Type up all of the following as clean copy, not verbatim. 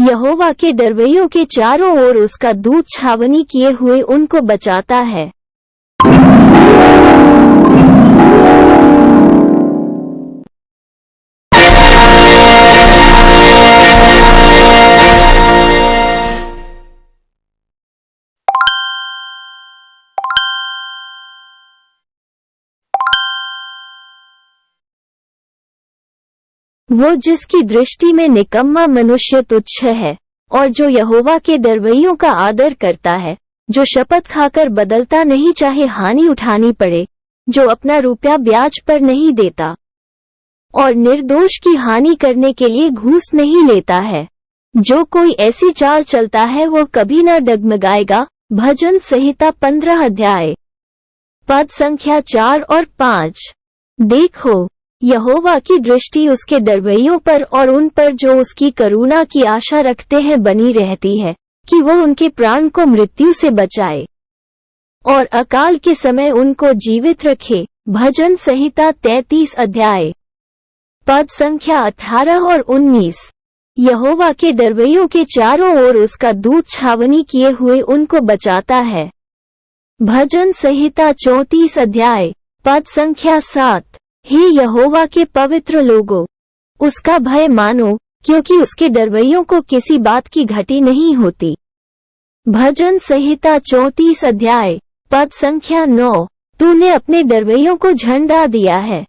यहोवा के डरवैयों के चारों ओर उसका दूत छावनी किए हुए उनको बचाता है। वो जिसकी दृष्टि में निकम्मा मनुष्य तुच्छ है, और जो यहोवा के डरवैयों का आदर करता है, जो शपथ खाकर बदलता नहीं चाहे हानि उठानी पड़े, जो अपना रुपया ब्याज पर नहीं देता और निर्दोष की हानि करने के लिए घूस नहीं लेता है, जो कोई ऐसी चाल चलता है वो कभी न डगमगाएगा। भजन संहिता 15 अध्याय पद संख्या 4 और 5। देखो, यहोवा की दृष्टि उसके डरवैयों पर और उन पर जो उसकी करुणा की आशा रखते हैं बनी रहती है, कि वो उनके प्राण को मृत्यु से बचाए और अकाल के समय उनको जीवित रखे। भजन संहिता 33 अध्याय पद संख्या 18 और 19। यहोवा के डरवैयों के चारों ओर उसका दूत छावनी किए हुए उनको बचाता है। भजन संहिता 34 अध्याय पद संख्या 7। हे यहोवा के पवित्र लोगों, उसका भय मानो, क्योंकि उसके डरवैयों को किसी बात की घटी नहीं होती। भजन संहिता 34 अध्याय पद संख्या 9। तूने अपने डरवैयों को झंडा दिया है,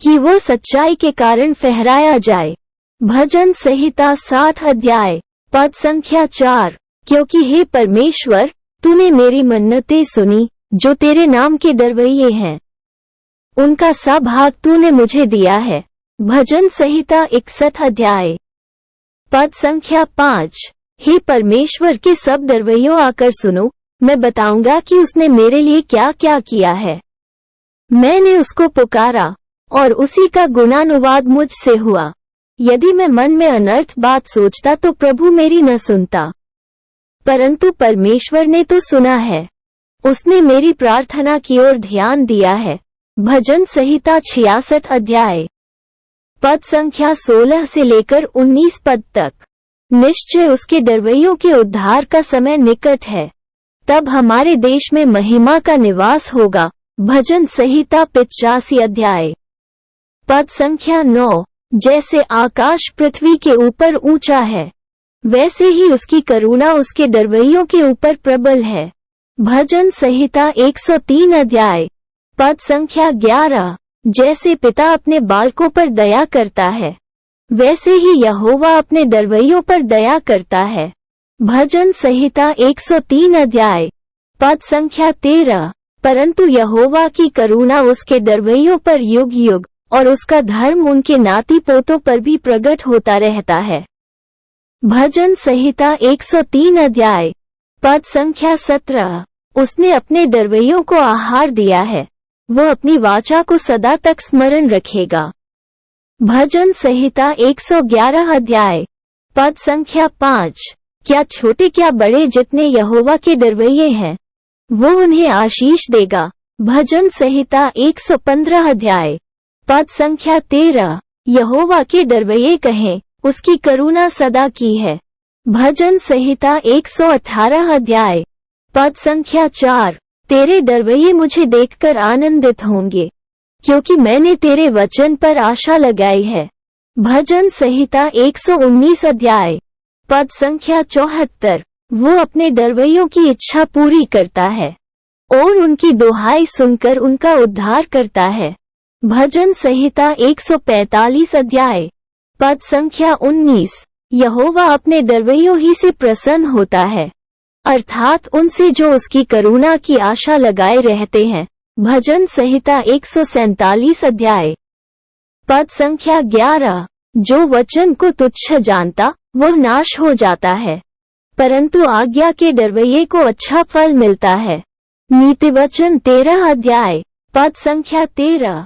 कि वो सच्चाई के कारण फहराया जाए। भजन संहिता 60 अध्याय पद संख्या 4। क्योंकि हे परमेश्वर, तूने मेरी मन्नतें सुनी, जो तेरे नाम के डरवैये हैं, उनका सा भाग तूने मुझे दिया है। भजन संहिता 61 अध्याय पद संख्या 5। हे परमेश्वर के सब डरवैयों आकर सुनो, मैं बताऊंगा कि उसने मेरे लिए क्या क्या किया है। मैंने उसको पुकारा और उसी का गुणानुवाद मुझसे हुआ। यदि मैं मन में अनर्थ बात सोचता तो प्रभु मेरी न सुनता, परंतु परमेश्वर ने तो सुना है। उसने मेरी प्रार्थना की ओर ध्यान दिया है। भजन संहिता 66 अध्याय पद संख्या 16 से लेकर 19 पद तक। निश्चय उसके डरवैयों के उद्धार का समय निकट है, तब हमारे देश में महिमा का निवास होगा। भजन संहिता 85 अध्याय पद संख्या 9। जैसे आकाश पृथ्वी के ऊपर ऊंचा है, वैसे ही उसकी करुणा उसके डरवैयों के ऊपर प्रबल है। भजन संहिता 103 अध्याय पद संख्या 11। जैसे पिता अपने बालकों पर दया करता है, वैसे ही यहोवा अपने डरवैयों पर दया करता है। भजन संहिता 103 अध्याय पद संख्या 13। परंतु यहोवा की करुणा उसके डरवैयों पर युग युग, और उसका धर्म उनके नाती पोतों पर भी प्रकट होता रहता है। भजन संहिता 103 अध्याय पद संख्या 17। उसने अपने डरवैयों को आहार दिया है, वो अपनी वाचा को सदा तक स्मरण रखेगा। भजन संहिता 111 अध्याय पद संख्या 5। क्या छोटे क्या बड़े जितने यहोवा के डरवैये हैं, वो उन्हें आशीष देगा। भजन संहिता 115 अध्याय पद संख्या 13। यहोवा के डरवैये कहें, उसकी करुणा सदा की है। भजन संहिता 118 अध्याय पद संख्या 4। तेरे डरवैये मुझे देखकर आनंदित होंगे, क्योंकि मैंने तेरे वचन पर आशा लगाई है। भजन संहिता 119 अध्याय पद संख्या 74। वो अपने डरवैयों की इच्छा पूरी करता है और उनकी दुहाई सुनकर उनका उद्धार करता है। भजन संहिता 145 अध्याय पद संख्या 19। यहोवा अपने डरवैयों ही से प्रसन्न होता है, अर्थात उनसे जो उसकी करुणा की आशा लगाए रहते हैं। भजन संहिता 147 अध्याय पद संख्या 11। जो वचन को तुच्छ जानता वह नाश हो जाता है, परंतु आज्ञा के डरवैये को अच्छा फल मिलता है। नीति वचन 13 अध्याय पद संख्या 13।